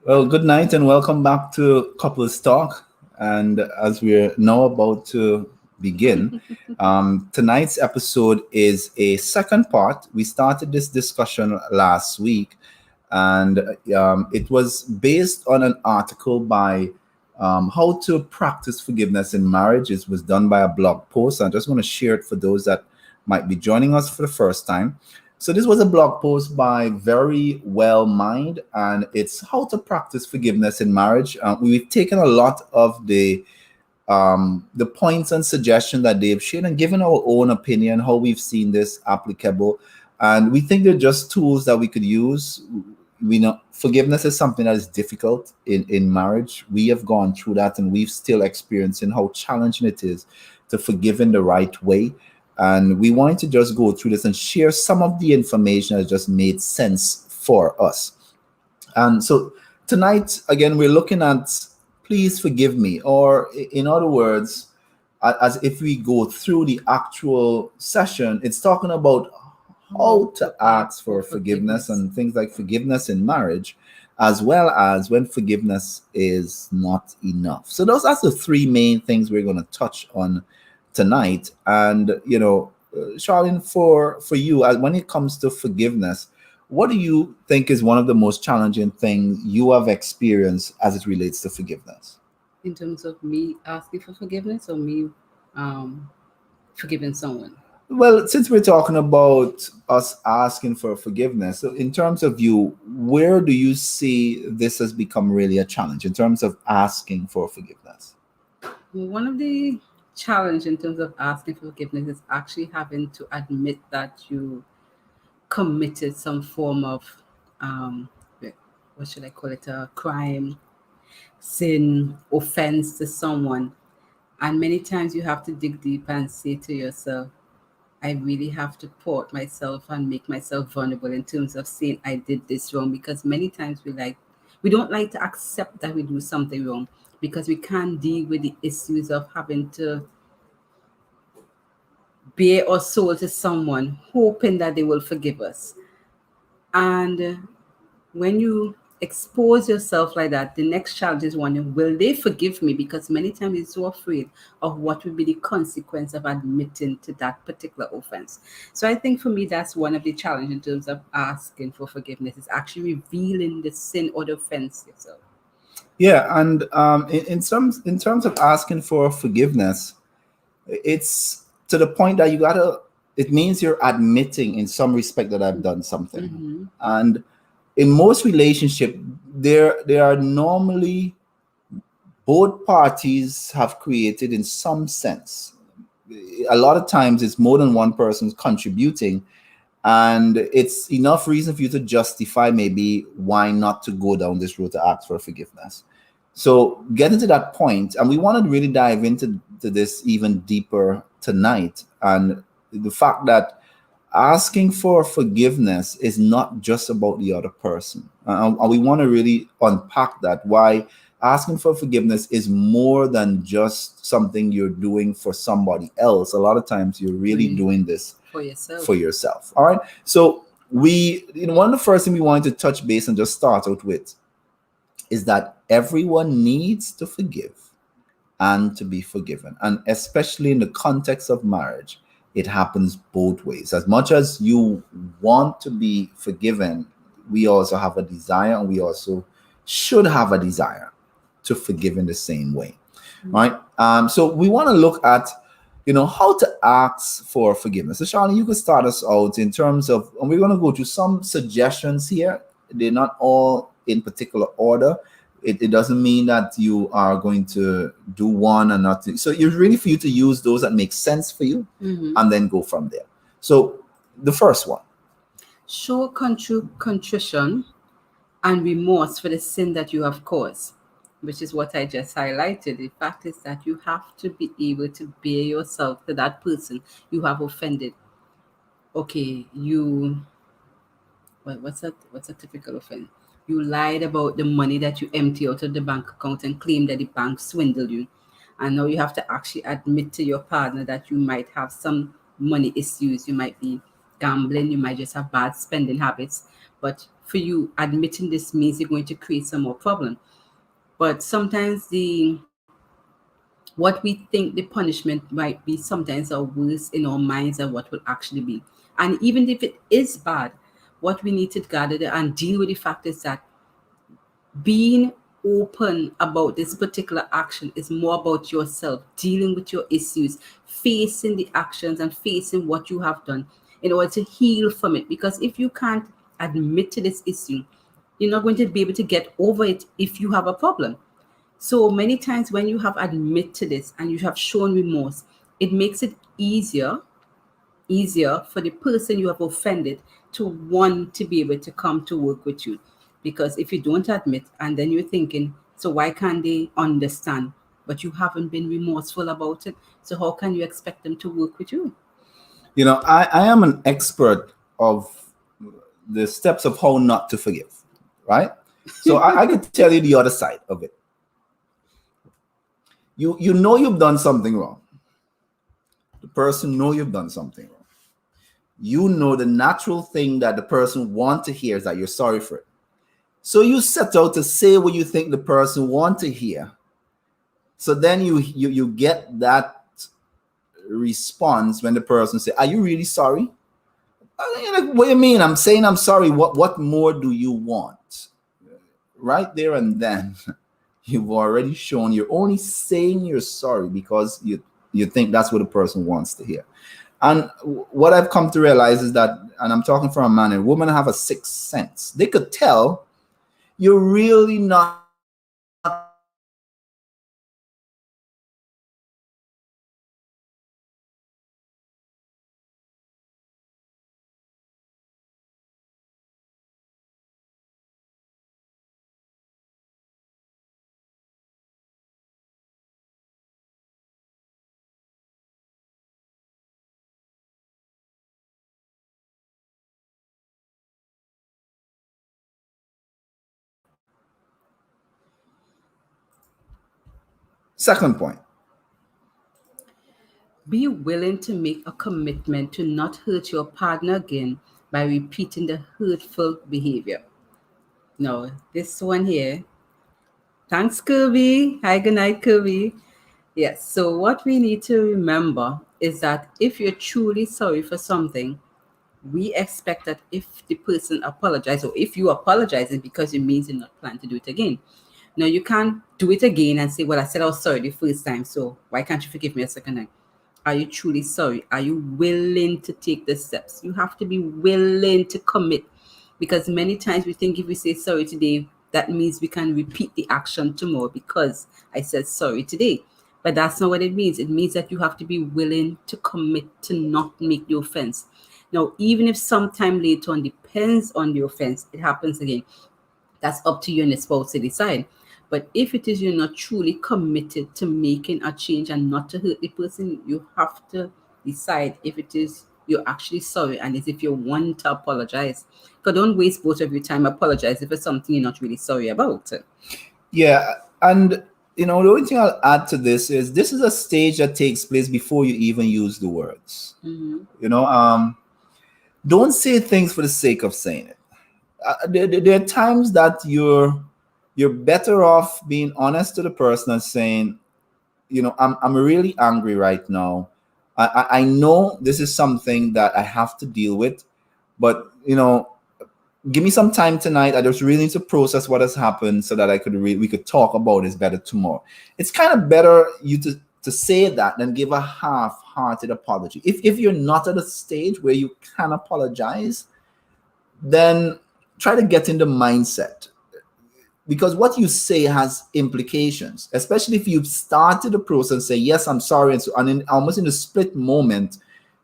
Well, good night and welcome back to Couples Talk. And as we're now about to begin, tonight's episode is a second part. We started this discussion last week, and it was based on an article by How to Practice Forgiveness in Marriage. It was done by a blog post. I just want to share it for those that might be joining us for the first time. So this was a blog post by Very Well Mind, and it's how to practice forgiveness in marriage. We've taken a lot of the points and suggestions that they've shared and given our own opinion, how we've seen this applicable, and we think they're just tools that we could use. We know forgiveness is something that is difficult in marriage. We have gone through that, and we've still experiencing how challenging it is to forgive in the right way. And we wanted to just go through this and share some of the information that just made sense for us. And so tonight, again, we're looking at please forgive me, or in other words, as if we go through the actual session, it's talking about how to ask for forgiveness and things like forgiveness in marriage, as well as when forgiveness is not enough. So those are the three main things we're going to touch on tonight. And Charlene, for you, when it comes to forgiveness, what do you think is one of the most challenging things you have experienced as it relates to forgiveness? In terms of me asking for forgiveness or me forgiving someone? Well, since we're talking about us asking for forgiveness, so in terms of you, where do you see this has become really a challenge in terms of asking for forgiveness? One of the challenge in terms of asking for forgiveness is actually having to admit that you committed some form of what should I call it, a crime, sin, offense to someone. And many times you have to dig deep and say to yourself, I really have to put myself and make myself vulnerable in terms of saying I did this wrong, because many times we don't like to accept that we do something wrong, because we can't deal with the issues of having to bare our soul to someone, hoping that they will forgive us. And when you expose yourself like that, the next challenge is wondering, will they forgive me? Because many times we're so afraid of what will be the consequence of admitting to that particular offense. So I think for me, that's one of the challenges in terms of asking for forgiveness, is actually revealing the sin or the offense yourself. Yeah, and in terms of asking for forgiveness, it's to the point that it means you're admitting in some respect that I've done something. Mm-hmm. And in most relationship, there are normally both parties have created in some sense. A lot of times it's more than one person's contributing, and it's enough reason for you to justify maybe why not to go down this road to ask for forgiveness. So getting to that point, and we want to really dive into this even deeper tonight, and the fact that asking for forgiveness is not just about the other person. And we want to really unpack that, why asking for forgiveness is more than just something you're doing for somebody else. A lot of times you're really doing this for yourself. All right. So one of the first things we wanted to touch base and just start out with is that everyone needs to forgive and to be forgiven. And especially in the context of marriage, it happens both ways. As much as you want to be forgiven, we also have a desire, and we also should have a desire to forgive in the same way. Right? So we want to look at how to ask for forgiveness. So Charlie, you could start us out in terms of, and we're going to go through some suggestions here. They're not all in particular order. It doesn't mean that you are going to do one and not so it's really for you to use those that make sense for you, and then go from there. So the first one, show contrition and remorse for the sin that you have caused, which is what I just highlighted. The fact is that you have to be able to bear yourself to that person you have offended. Okay, what's a typical offense? You lied about the money that you empty out of the bank account and claim that the bank swindled you. And now you have to actually admit to your partner that you might have some money issues. You might be gambling, you might just have bad spending habits. But for you admitting this means you're going to create some more problem. But sometimes the what we think the punishment might be sometimes are worse in our minds than what will actually be. And even if it is bad, what we need to gather and deal with the fact is that being open about this particular action is more about yourself, dealing with your issues, facing the actions and facing what you have done in order to heal from it. Because if you can't admit to this issue, you're not going to be able to get over it if you have a problem. So many times when you have admitted to this and you have shown remorse, it makes it easier for the person you have offended to want to be able to come to work with you. Because if you don't admit and then you're thinking, so why can't they understand? But you haven't been remorseful about it. So how can you expect them to work with you? I am an expert of the steps of how not to forgive, right? So I could tell you the other side of it. You know you've done something wrong. The person know you've done something wrong. You know the natural thing that the person want to hear is that you're sorry for it. So you set out to say what you think the person want to hear. So then you get that response when the person say, "Are you really sorry?" You're like, what do you mean? I'm saying I'm sorry. What more do you want? Right there and then, you've already shown you're only saying you're sorry because you think that's what the person wants to hear. And what I've come to realize is that, and I'm talking from a man and woman have a sixth sense. They could tell you're really not second point. Be willing to make a commitment to not hurt your partner again by repeating the hurtful behavior. No, this one here. Thanks, Kirby. Hi, good night, Kirby. Yes, so what we need to remember is that if you're truly sorry for something, we expect that if the person apologizes or if you apologize, it's because it means you're not planning to do it again. Now, you can't do it again and say, well, I said I was sorry the first time, so why can't you forgive me a second time? Are you truly sorry? Are you willing to take the steps? You have to be willing to commit, because many times we think if we say sorry today, that means we can repeat the action tomorrow because I said sorry today. But that's not what it means. It means that you have to be willing to commit to not make the offense. Now, even if sometime later on, depends on the offense, it happens again, that's up to you and the spouse to decide. But if it is you're not truly committed to making a change and not to hurt the person, you have to decide if it is you're actually sorry and as if you want to apologize. Because don't waste both of your time apologizing for something you're not really sorry about. Yeah, and the only thing I'll add to this is a stage that takes place before you even use the words. Don't say things for the sake of saying it. There are times that you're better off being honest to the person and saying, I'm really angry right now. I know this is something that I have to deal with, but give me some time tonight. I just really need to process what has happened so that we could talk about this better tomorrow. It's kind of better you to say that than give a half-hearted apology. If you're not at a stage where you can apologize, then try to get in the mindset, because what you say has implications, especially if you've started the process and say, yes, I'm sorry. And almost in a split moment,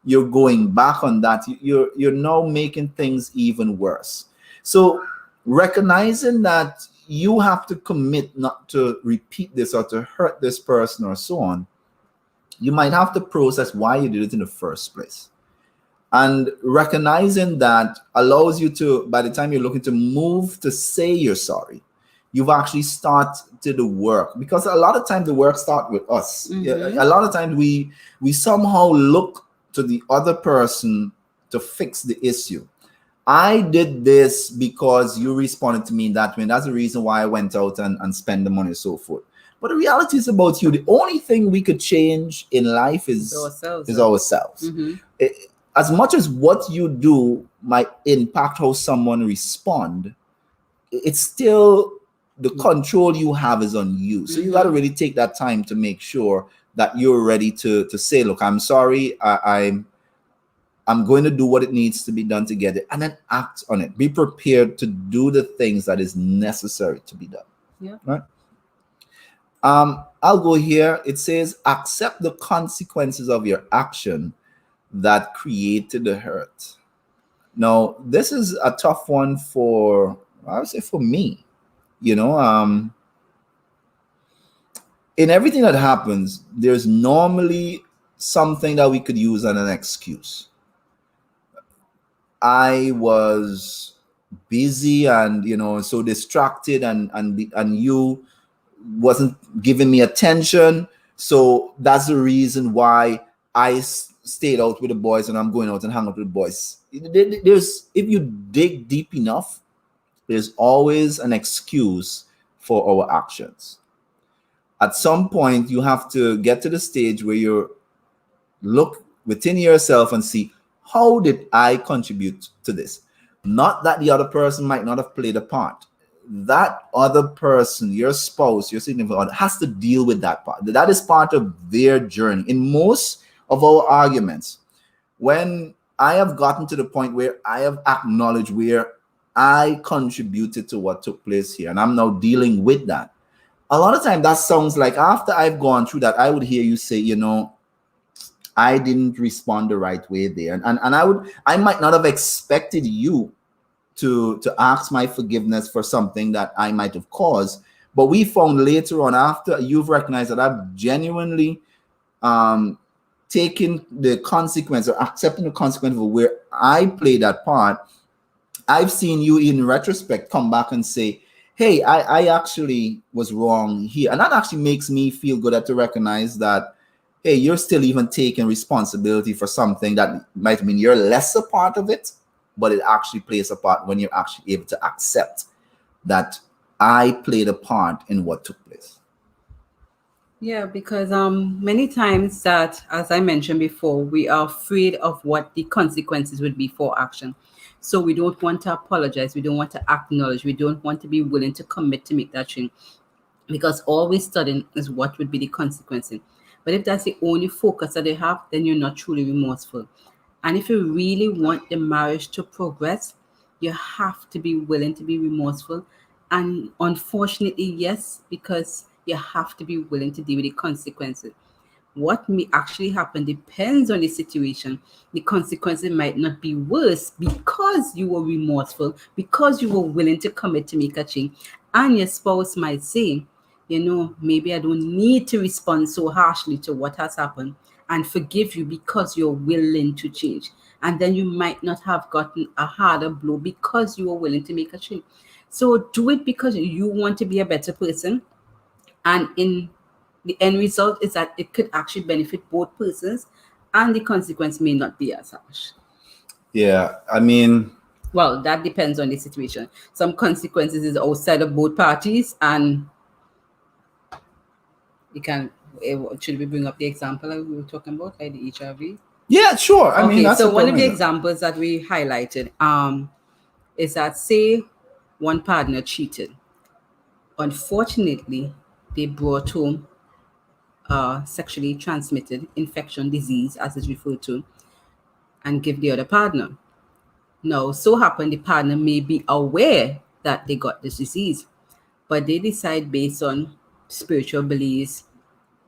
you're going back on that. You're now making things even worse. So recognizing that you have to commit not to repeat this or to hurt this person or so on, you might have to process why you did it in the first place. And recognizing that allows you to, by the time you're looking to move to say you're sorry, you've actually started the work. Because a lot of times the work starts with us. Mm-hmm. A lot of times we somehow look to the other person to fix the issue. I did this because you responded to me in that way. That's the reason why I went out and spent the money and so forth. But the reality is about you. The only thing we could change in life It's ourselves. is ourselves. Mm-hmm. As much as what you do might impact how someone respond, it's still the control you have is on you. So you got to really take that time to make sure that you're ready to say, look, I'm sorry, I'm going to do what it needs to be done to get it, and then act on it. Be prepared to do the things that is necessary to be done. Yeah. Right. I'll go here. It says, accept the consequences of your action that created the hurt. Now, this is a tough one for, I would say, for me. You know, in everything that happens, there's normally something that we could use as an excuse. I was busy and so distracted, and you wasn't giving me attention, so that's the reason why I stayed out with the boys, and I'm going out and hang out with the boys. There's, if you dig deep enough, there's always an excuse for our actions. At some point, you have to get to the stage where you look within yourself and see, how did I contribute to this? Not that the other person might not have played a part. That other person, your spouse, your significant other, has to deal with that part. That is part of their journey. In most of our arguments, when I have gotten to the point where I have acknowledged where I contributed to what took place here, and I'm now dealing with that, a lot of time that sounds like, after I've gone through that, I would hear you say, I didn't respond the right way there. And I might not have expected you to ask my forgiveness for something that I might have caused. But we found later on, after you've recognized that I've genuinely taken the consequence, or accepting the consequence of where I played that part, I've seen you in retrospect come back and say, hey, I actually was wrong here. And that actually makes me feel good to recognize that, hey, you're still even taking responsibility for something that might mean you're less a part of it, but it actually plays a part when you're actually able to accept that I played a part in what took place. Yeah, because many times that, as I mentioned before, we are afraid of what the consequences would be for action. So we don't want to apologize. We don't want to acknowledge. We don't want to be willing to commit to make that change, because all we're studying is what would be the consequences. But if that's the only focus that they have, then you're not truly remorseful. And if you really want the marriage to progress, you have to be willing to be remorseful. And unfortunately, yes, because you have to be willing to deal with the consequences. What may actually happen depends on the situation. The consequences might not be worse because you were remorseful, because you were willing to commit to make a change. And your spouse might say, maybe I don't need to respond so harshly to what has happened and forgive you because you're willing to change. And then you might not have gotten a harder blow because you were willing to make a change. So do it because you want to be a better person. And in the end result is that it could actually benefit both persons, and the consequence may not be as harsh. Yeah, I mean, well, that depends on the situation. Some consequences is outside of both parties, and you can. Should we bring up the example that we were talking about, like the HRV? Yeah, sure. I mean, that's so one of the examples that we highlighted is that, say one partner cheated. Unfortunately, they brought home sexually transmitted infection disease, as it's referred to, and give the other partner. Now, so happen the partner may be aware that they got this disease, but they decide based on spiritual beliefs,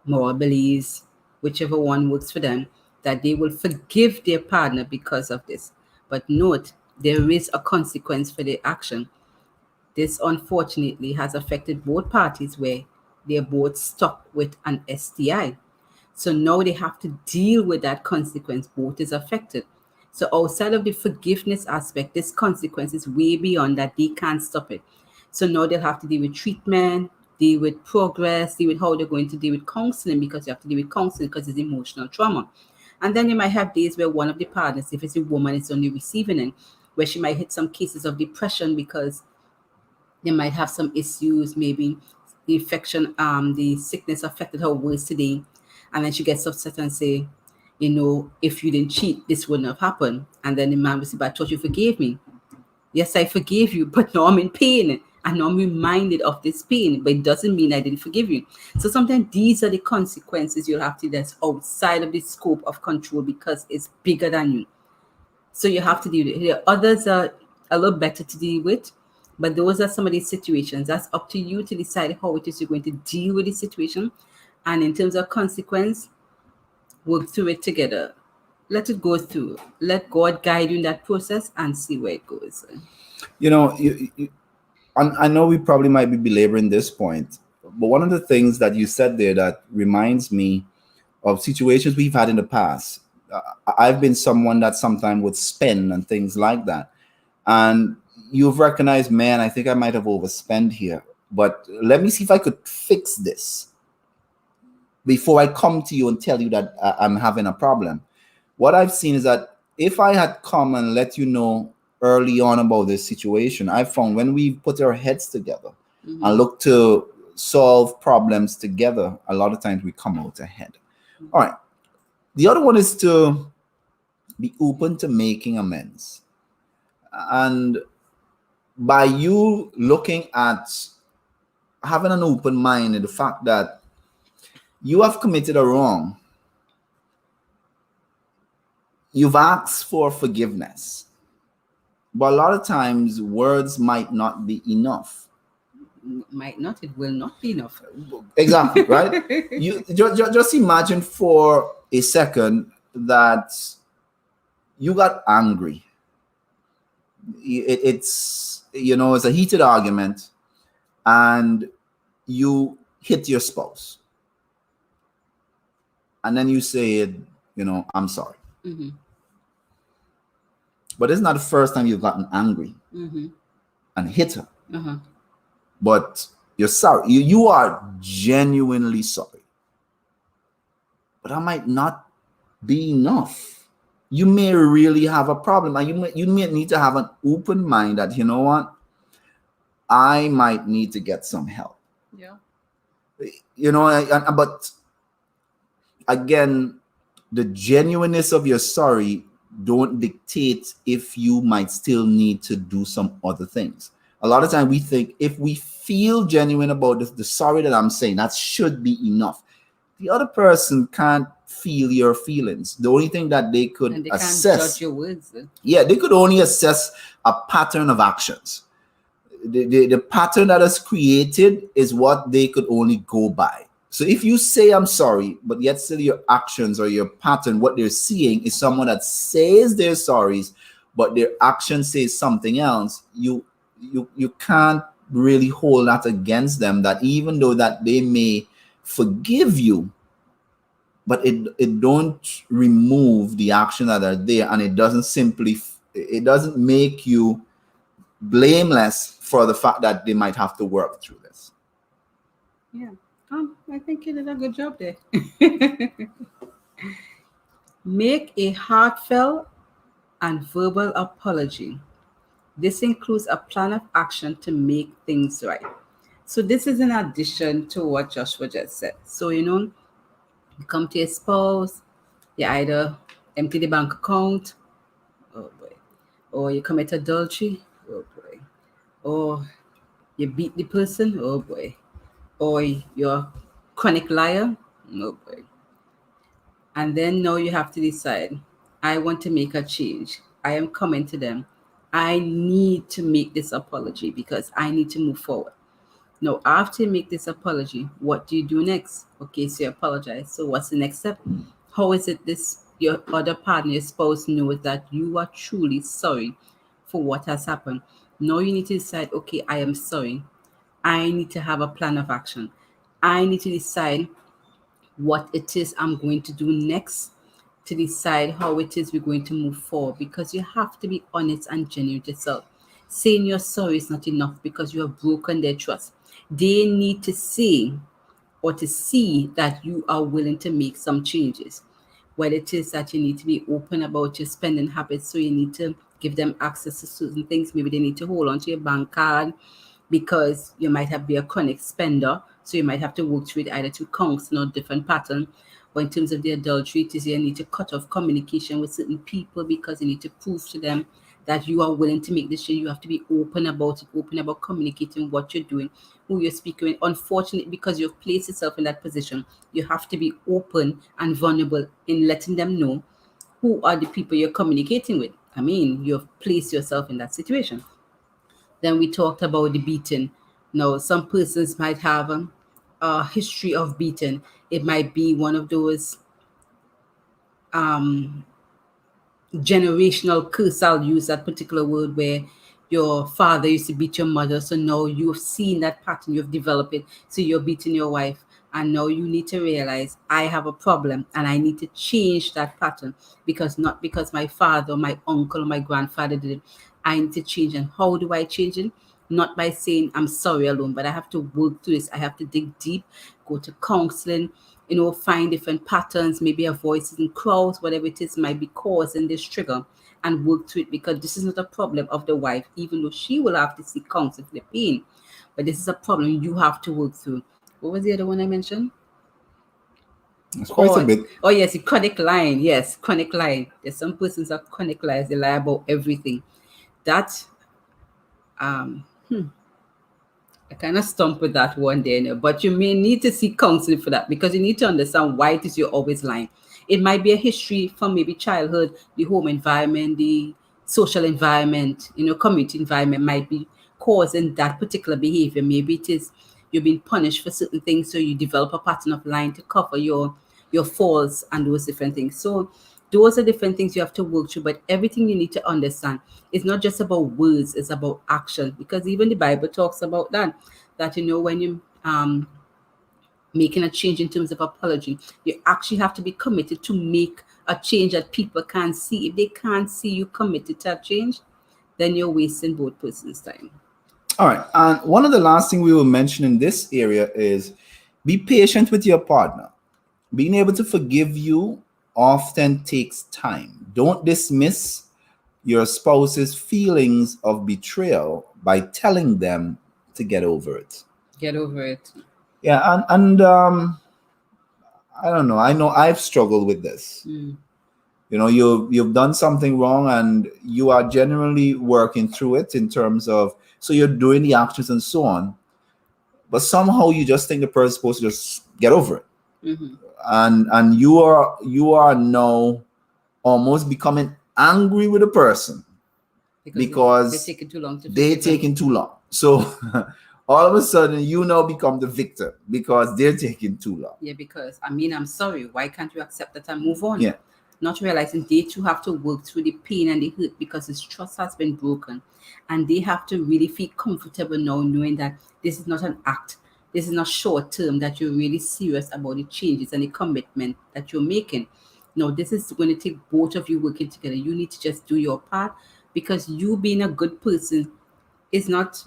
moral beliefs, whichever one works for them, that they will forgive their partner because of this. But note, there is a consequence for their action. This unfortunately has affected both parties, where they're both stuck with an STI. So now they have to deal with that consequence. Both is affected. So outside of the forgiveness aspect, this consequence is way beyond that. They can't stop it. So now they'll have to deal with treatment, deal with progress, deal with how they're going to deal with counseling, because you have to deal with counseling because it's emotional trauma. And then you might have days where one of the partners, if it's a woman, is on the receiving end, where she might hit some cases of depression because they might have some issues. Maybe the sickness affected her worse today, and then she gets upset and say, if you didn't cheat, this wouldn't have happened. And then the man will say, but I thought you forgave me. Yes, I forgave you, but now I'm in pain. And now I'm reminded of this pain, but it doesn't mean I didn't forgive you. So sometimes these are the consequences you'll have to that's outside of the scope of control because it's bigger than you. So you have to deal with it. The others are a little better to deal with, but those are some of these situations. That's up to you to decide how it is you're going to deal with the situation. And in terms of consequence, work through it together. Let it go through. Let God guide you in that process and see where it goes. You know, I know we probably might be belaboring this point, but one of the things that you said there that reminds me of situations we've had in the past. I've been someone that sometimes would spend and things like that. And you've recognized, man, I think I might have overspent here, but let me see if I could fix this before I come to you and tell you that I'm having a problem. What I've seen is that if I had come and let you know early on about this situation, I found when we put our heads together and look to solve problems together, a lot of times we come out ahead. All right. The other one is to be open to making amends. And by you looking at having an open mind and the fact that you have committed a wrong, you've asked for forgiveness. But a lot of times words might not be enough. Might not, it will not be enough. Exactly, right? You just imagine for a second that you got angry. It's a heated argument and you hit your spouse. And then you say, I'm sorry. Mm-hmm. But it's not the first time you've gotten angry and hit her. Uh-huh. But you're sorry. You are genuinely sorry. But that might not be enough. You may really have a problem. And you may need to have an open mind that, you know what? I might need to get some help. Yeah. But again, the genuineness of your sorry don't dictate if you might still need to do some other things. A lot of time we think if we feel genuine about the sorry that I'm saying, that should be enough. The other person can't feel your feelings. The only thing that they could and they assess, can't judge your words. Yeah, they could only assess a pattern of actions. The pattern that is created is what they could only go by. So if you say I'm sorry, but yet still your actions or your pattern, what they're seeing is someone that says they're sorry, but their action says something else, you can't really hold that against them, that even though that they may forgive you, but it don't remove the action that are there, and it doesn't make you blameless for the fact that they might have to work through this. Yeah. I think you did a good job there. Make a heartfelt and verbal apology. This includes a plan of action to make things right. So this is in addition to what Joshua just said. So, you come to your spouse, you either empty the bank account, oh boy, or you commit adultery, oh boy, or you beat the person, oh boy, or you're a chronic liar, oh boy. And then now you have to decide, I want to make a change. I am coming to them. I need to make this apology because I need to move forward. Now, after you make this apology, what do you do next? Okay, so you apologize. So what's the next step? How is it your other partner, your spouse knows that you are truly sorry for what has happened? Now you need to decide, okay, I am sorry. I need to have a plan of action. I need to decide what it is I'm going to do next to decide how it is we're going to move forward, because you have to be honest and genuine with yourself. Saying you're sorry is not enough because you have broken their trust. They need to see or to see that you are willing to make some changes. Whether it is that you need to be open about your spending habits, so you need to give them access to certain things. Maybe they need to hold on to your bank card because you might have be a chronic spender. So you might have to work through it either through counseling or different pattern. But in terms of the adultery, it is you need to cut off communication with certain people because you need to prove to them that you are willing to make this change. You have to be open about it, open about communicating what you're doing, who you're speaking with. Unfortunately, because you've placed yourself in that position, you have to be open and vulnerable in letting them know who are the people you're communicating with. I mean, you've placed yourself in that situation. Then we talked about the beating. Now, some persons might have a history of beating. It might be one of those um, generational curse. I'll use that particular word where your father used to beat your mother. So now you've seen that pattern, you've developed it. So you're beating your wife. And now you need to realize I have a problem and I need to change that pattern because not because my father, or my uncle, or my grandfather did it. I need to change. And how do I change it? Not by saying I'm sorry alone, but I have to work through this. I have to dig deep, go to counseling, find different patterns, maybe a voices in crowds, whatever it is might be causing this trigger and work through it because this is not a problem of the wife, even though she will have to seek counsel for the pain. But this is a problem you have to work through. What was the other one I mentioned? It's quite a bit. Oh yes, the chronic lying. Yes, chronic lying. There's some persons are chronic liars. They lie about everything. That um I kind of stumped with that one there, but you may need to seek counseling for that because you need to understand why it is you're always lying. It might be a history from maybe childhood, the home environment, the social environment, community environment might be causing that particular behavior. Maybe it is you've been punished for certain things, so you develop a pattern of lying to cover your faults and those different things. So those are different things you have to work through, but everything you need to understand is not just about words, it's about action. Because even the Bible talks about that when you making a change in terms of apology, you actually have to be committed to make a change that people can see. If they can't see you committed to a change, then you're wasting both persons' time. All right. And one of the last thing we will mention in this area is be patient with your partner. Being able to forgive you often takes time. Don't dismiss your spouse's feelings of betrayal by telling them to get over it. Get over it. Yeah, and I don't know. I know I've struggled with this. You've done something wrong and you are generally working through it in terms of, so you're doing the actions and so on, but somehow you just think the person's supposed to just get over it. And you are now almost becoming angry with the person because they're taking too long they're taking too long. So all of a sudden you now become the victim because they're taking too long. Yeah, because I'm sorry, why can't you accept that and move on? Yeah. Not realizing they too have to work through the pain and the hurt because his trust has been broken. And they have to really feel comfortable now knowing that this is not an act. This is not short term, that you're really serious about the changes and the commitment that you're making. No, this is going to take both of you working together. You need to just do your part because you being a good person is not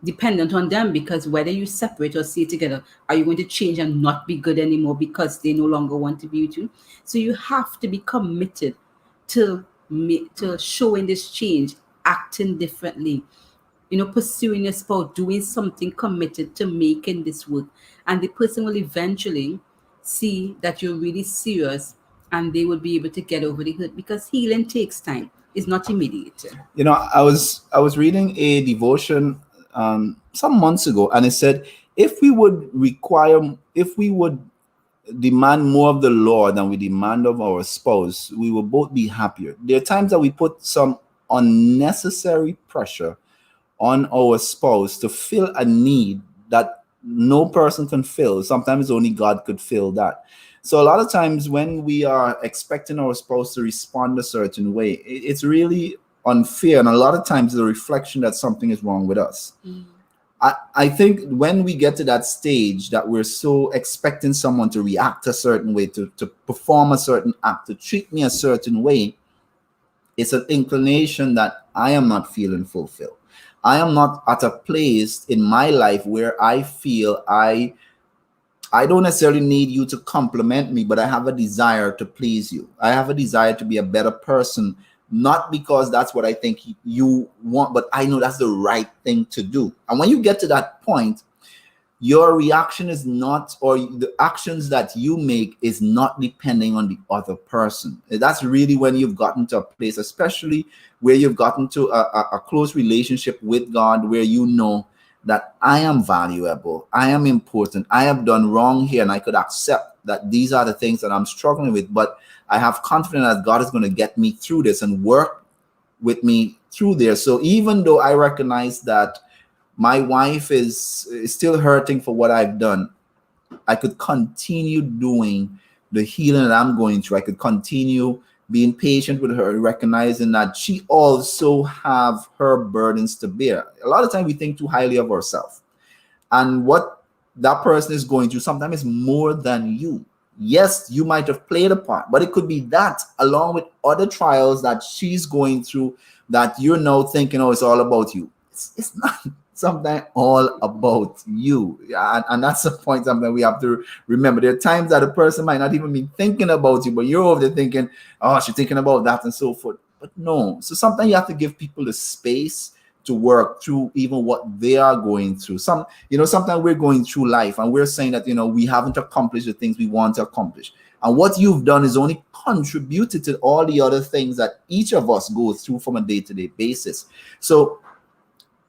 dependent on them, because whether you separate or stay together, are you going to change and not be good anymore because they no longer want to be with you? So you have to be committed to showing this change, acting differently, pursuing your spouse, doing something committed to making this work. And the person will eventually see that you're really serious and they will be able to get over the hurt because healing takes time. It's not immediate. I was reading a devotion some months ago, and it said if we would demand more of the Lord than we demand of our spouse, we will both be happier. There are times that we put some unnecessary pressure on our spouse to fill a need that no person can fill. Sometimes only God could fill that. So a lot of times when we are expecting our spouse to respond a certain way, it's really unfair. And a lot of times it's a reflection that something is wrong with us. I think when we get to that stage that we're so expecting someone to react a certain way, to perform a certain act, to treat me a certain way, it's an inclination that I am not feeling fulfilled. I am not at a place in my life where I feel I don't necessarily need you to compliment me, but I have a desire to please you. I have a desire to be a better person not because that's what I think you want, but I know that's the right thing to do. And when you get to that point, your reaction is not, or the actions that you make is not depending on the other person. That's really when you've gotten to a place, especially where you've gotten to a close relationship with God, where you know that I am valuable, I am important, I have done wrong here, and I could accept that these are the things that I'm struggling with, but I have confidence that God is going to get me through this and work with me through there. So even though I recognize that my wife is still hurting for what I've done, I could continue doing the healing that I'm going through. I could continue being patient with her, recognizing that she also have her burdens to bear. A lot of times we think too highly of ourselves, and what that person is going through sometimes is more than you. Yes, you might have played a part, but it could be that along with other trials that she's going through that you're now thinking, oh, it's all about you. It's not sometimes all about you. And that's the point something we have to remember. There are times that a person might not even be thinking about you, but you're over there thinking, oh, she's thinking about that and so forth. But no. So sometimes you have to give people the space to work through even what they are going through. Sometimes we're going through life and we're saying that, we haven't accomplished the things we want to accomplish. And what you've done is only contributed to all the other things that each of us go through from a day-to-day basis. So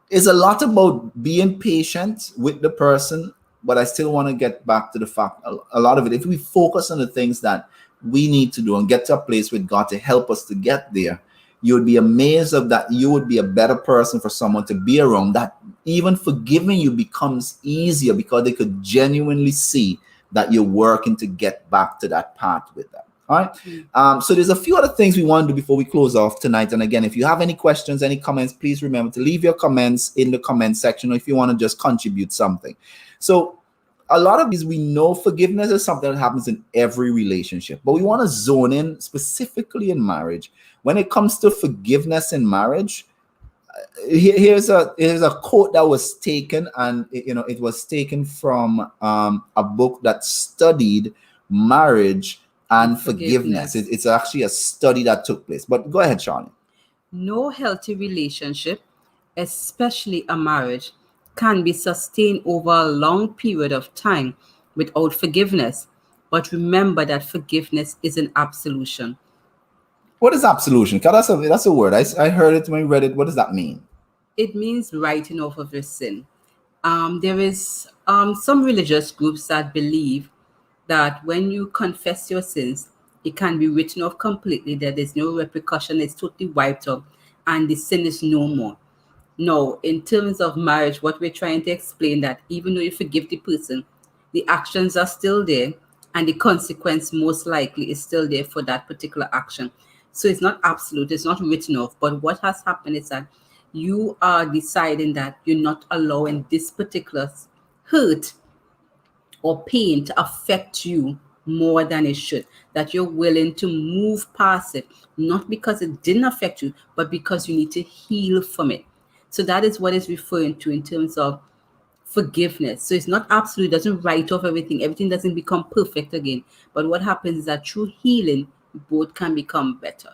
it's a lot about being patient with the person, but I still want to get back to the fact a lot of it, if we focus on the things that we need to do and get to a place with God to help us to get there, you would be amazed of that you would be a better person for someone to be around, that even forgiving you becomes easier because they could genuinely see that you're working to get back to that path with them. All right. So there's a few other things we want to do before we close off tonight. And again, if you have any questions, any comments, please remember to leave your comments in the comment section, or if you want to just contribute something. So a lot of these, we know forgiveness is something that happens in every relationship, but we want to zone in specifically in marriage. When it comes to forgiveness in marriage, here's a quote that was taken, and it was taken from a book that studied marriage and forgiveness. It's actually a study that took place. But go ahead, Charlie. No healthy relationship, especially a marriage, can be sustained over a long period of time without forgiveness. But remember that forgiveness is an absolution. What is absolution? 'Cause that's a word. I heard it when I read it. What does that mean? It means writing off of your sin. There is some religious groups that believe that when you confess your sins, it can be written off completely, that there's no repercussion, it's totally wiped off, and the sin is no more. No, in terms of marriage, what we're trying to explain that even though you forgive the person, the actions are still there, and the consequence most likely is still there for that particular action. So it's not absolute, it's not written off. But what has happened is that you are deciding that you're not allowing this particular hurt or pain to affect you more than it should, that you're willing to move past it, not because it didn't affect you, but because you need to heal from it. So that is what it's referring to in terms of forgiveness. So it's not absolute, it doesn't write off everything doesn't become perfect again. But what happens is that through healing, both can become better.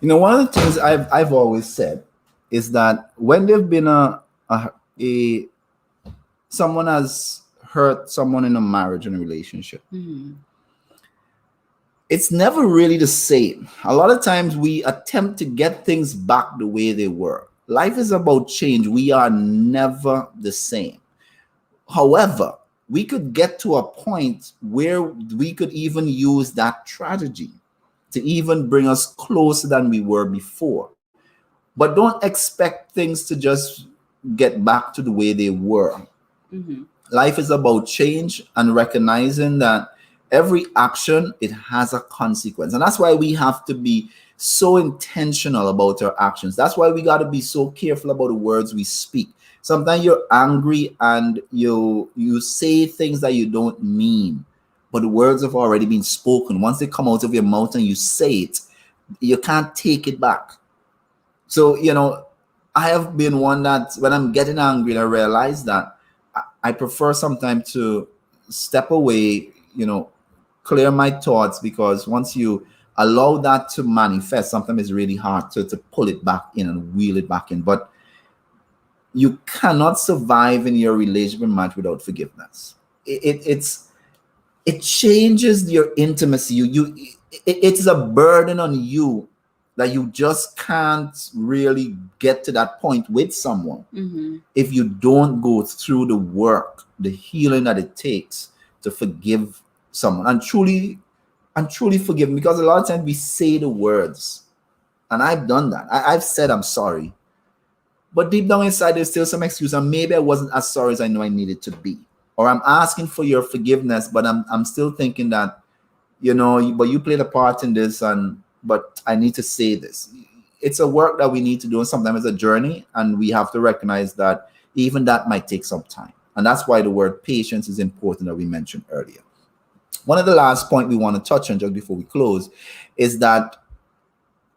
One of the things I've always said is that when there've been a someone has hurt someone in a marriage and a relationship, it's never really the same. A lot of times we attempt to get things back the way they were. Life is about change. We are never the same. However, we could get to a point where we could even use that tragedy to even bring us closer than we were before. But don't expect things to just get back to the way they were. Life is about change and recognizing that every action, it has a consequence. And that's why we have to be so intentional about our actions. That's why we got to be so careful about the words we speak. Sometimes you're angry and you say things that you don't mean, but the words have already been spoken. Once they come out of your mouth and you say it, you can't take it back. So, I have been one that when I'm getting angry, I realize that I prefer sometimes to step away, clear my thoughts, because once you allow that to manifest. Sometimes it's really hard to pull it back in and wheel it back in. But you cannot survive in your relationship match without forgiveness. It changes your intimacy. It's a burden on you that you just can't really get to that point with someone if you don't go through the work, the healing that it takes to forgive someone and truly forgive them. Because a lot of times we say the words, and I've done that. I've said I'm sorry, but deep down inside there's still some excuse, and maybe I wasn't as sorry as I know I needed to be, or I'm asking for your forgiveness, but I'm still thinking that, but you played a part in this, but I need to say this. It's a work that we need to do, and sometimes it's a journey, and we have to recognize that even that might take some time. And that's why the word patience is important that we mentioned earlier. One of the last point we want to touch on just before we close is that,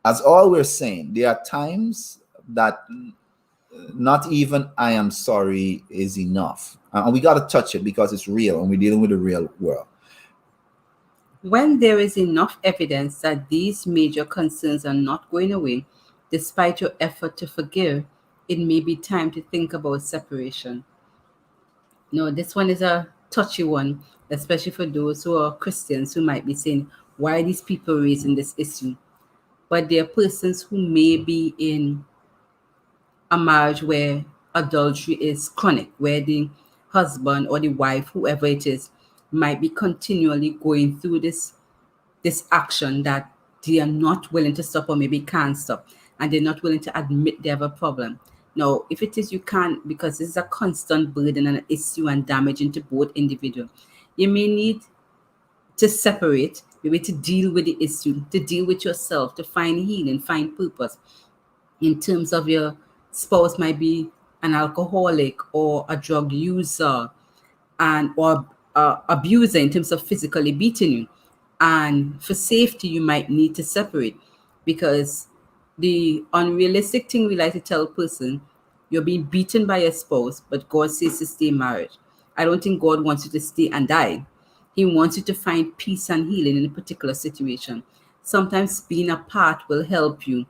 as all we're saying, there are times that not even I am sorry is enough. And we got to touch it because it's real and we're dealing with the real world. When there is enough evidence that these major concerns are not going away, despite your effort to forgive, it may be time to think about separation. No, this one is a touchy one, especially for those who are Christians who might be saying, why are these people raising this issue? But there are persons who may be in a marriage where adultery is chronic, where the husband or the wife, whoever it is, might be continually going through this action that they are not willing to stop or maybe can't stop, and they're not willing to admit they have a problem. Now, if it is you can't, because this is a constant burden and an issue and damaging to both individuals, you may need to separate, maybe to deal with the issue, to deal with yourself, to find healing, find purpose. In terms of your spouse might be an alcoholic or a drug user and or abuser in terms of physically beating you. And for safety, you might need to separate, because the unrealistic thing we like to tell a person, you're being beaten by your spouse, but God says to stay married. I don't think God wants you to stay and die. He wants you to find peace and healing in a particular situation. Sometimes being apart will help you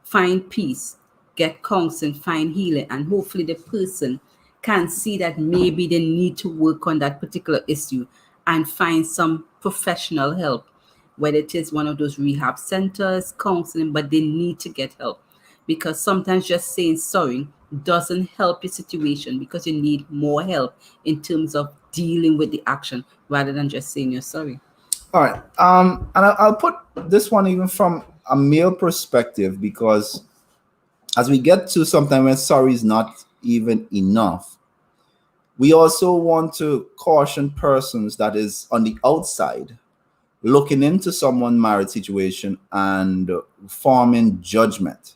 find peace, get counseling, find healing, and hopefully the person can see that maybe they need to work on that particular issue and find some professional help, whether it is one of those rehab centers, counseling, but they need to get help, because sometimes just saying sorry doesn't help your situation, because you need more help in terms of dealing with the action rather than just saying you're sorry. All right. And I'll put this one even from a male perspective, because as we get to sometimes when sorry is not even enough, we also want to caution persons that is on the outside looking into someone's marriage situation and forming judgment.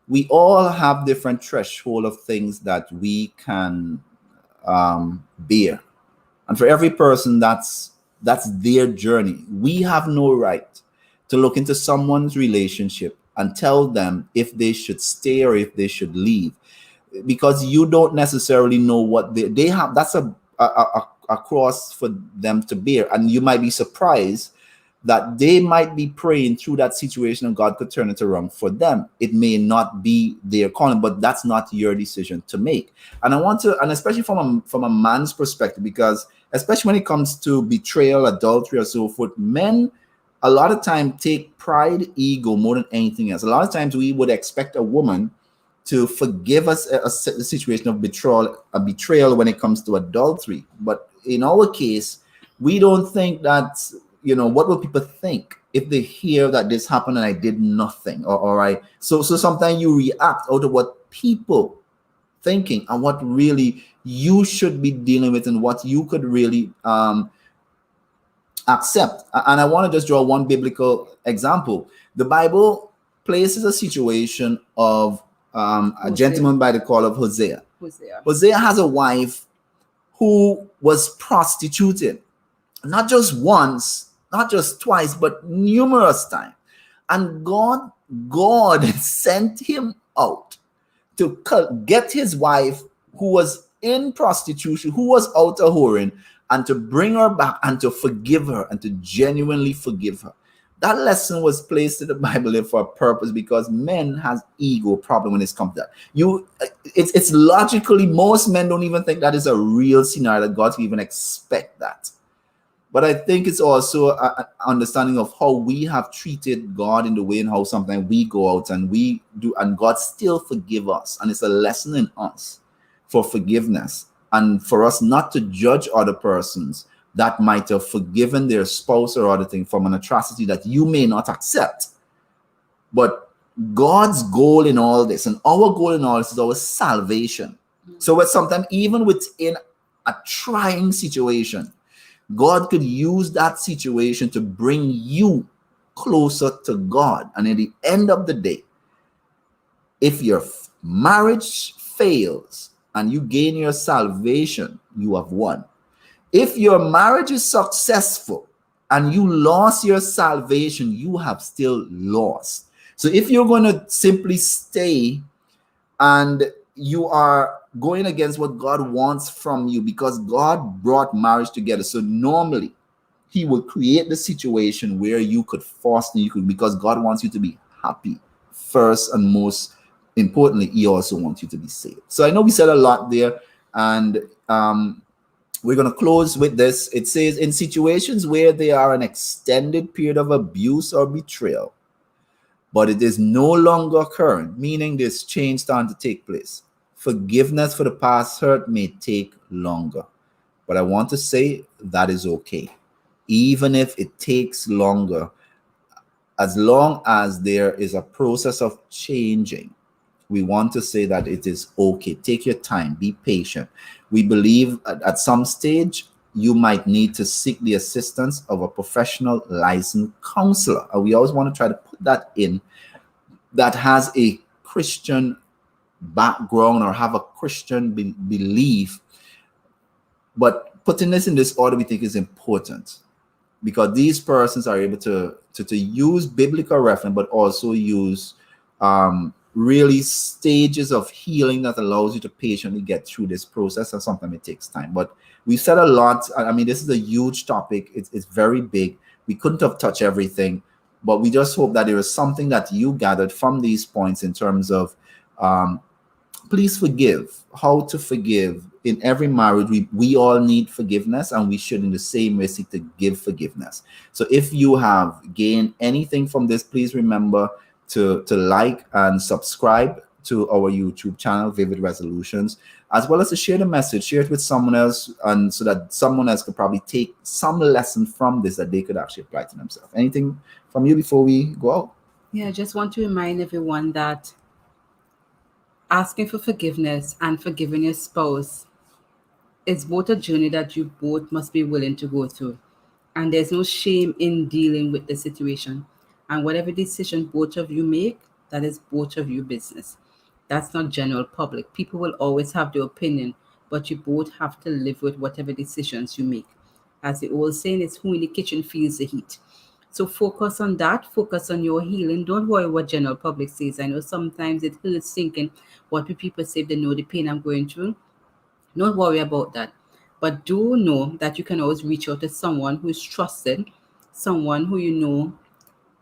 We all have different threshold of things that we can bear, and for every person, that's their journey. We have no right to look into someone's relationship and tell them if they should stay or if they should leave, because you don't necessarily know what they have. That's a cross for them to bear, and you might be surprised that they might be praying through that situation and God could turn it around for them. It may not be their calling, but that's not your decision to make. And I want to, and especially from a man's perspective, because especially when it comes to betrayal, adultery, or so forth, men a lot of time take pride, ego more than anything else. A lot of times we would expect a woman to forgive us a situation of betrayal when it comes to adultery. But in our case, we don't think that, what will people think if they hear that this happened and I did nothing? All right. So sometimes you react out of what people thinking and what really you should be dealing with and what you could really accept. And I want to just draw one biblical example. The Bible places a situation of a gentleman by the call of Hosea. Hosea has a wife who was prostituted, not just once, not just twice, but numerous times. And God sent him out to get his wife, who was in prostitution, who was out a whoring, and to bring her back and to forgive her and to genuinely forgive her. That lesson was placed in the Bible there for a purpose, because men has ego problem when it's come to that. It's logically, most men don't even think that is a real scenario, that God can even expect that. But I think it's also a understanding of how we have treated God in the way, and how sometimes we go out and we do, and God still forgive us. And it's a lesson in us for forgiveness, and for us not to judge other persons that might have forgiven their spouse or other thing from an atrocity that you may not accept. But God's goal in all this, and our goal in all this, is our salvation. So it's sometimes even within a trying situation, God could use that situation to bring you closer to God. And at the end of the day, if your marriage fails and you gain your salvation, you have won. If your marriage is successful and you lost your salvation, you have still lost. So if you're going to simply stay and you are going against what God wants from you, because God brought marriage together, so normally he will create the situation where you could foster, because God wants you to be happy first, and most importantly, he also wants you to be saved. So I know we said a lot there, and we're going to close with this. It says, in situations where there are an extended period of abuse or betrayal, but it is no longer current, meaning this change starting to take place, forgiveness for the past hurt may take longer. But I want to say that is okay. Even if it takes longer, as long as there is a process of changing, we want to say that it is okay. Take your time, be patient. We believe at some stage you might need to seek the assistance of a professional licensed counselor. And we always want to try to put that in, that has a Christian background or have a Christian belief. But putting this in this order, we think is important, because these persons are able to use biblical reference, but also use really stages of healing that allows you to patiently get through this process. And sometimes it takes time. But we've said a lot. I mean, this is a huge topic. It's very big. We couldn't have touched everything, but we just hope that there is something that you gathered from these points in terms of please forgive, how to forgive. In every marriage, we all need forgiveness, and we should in the same way seek to give forgiveness. So if you have gained anything from this, please remember to like and subscribe to our YouTube channel, Vivid Resolutions, as well as to share the message, share it with someone else, and so that someone else could probably take some lesson from this that they could actually apply to themselves. Anything from you before we go out? Yeah, I just want to remind everyone that asking for forgiveness and forgiving your spouse is both a journey that you both must be willing to go through. And there's no shame in dealing with the situation. And whatever decision both of you make, that is both of you business. That's not general public. People will always have their opinion, but you both have to live with whatever decisions you make. As the old saying is, who in the kitchen feels the heat. So focus on that, focus on your healing. Don't worry what general public says. I know sometimes it hurts thinking what will people say if they know the pain I'm going through. Don't worry about that. But do know that you can always reach out to someone who is trusted, someone who you know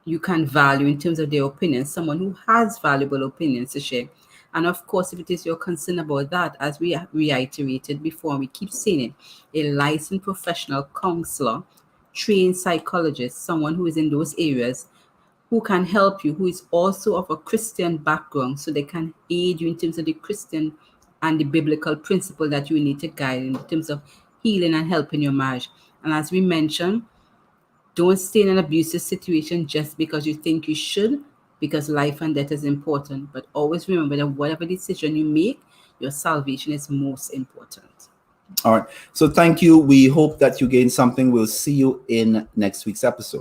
you can value in terms of their opinions, someone who has valuable opinions to share. And of course, if it is your concern about that, as we reiterated before, we keep saying it, a licensed professional counselor, trained psychologist, someone who is in those areas, who can help you, who is also of a Christian background, so they can aid you in terms of the Christian and the biblical principle that you need to guide in terms of healing and helping your marriage. And as we mentioned, don't stay in an abusive situation just because you think you should, because life and death is important. But always remember that whatever decision you make, your salvation is most important. All right. So thank you. We hope that you gained something. We'll see you in next week's episode.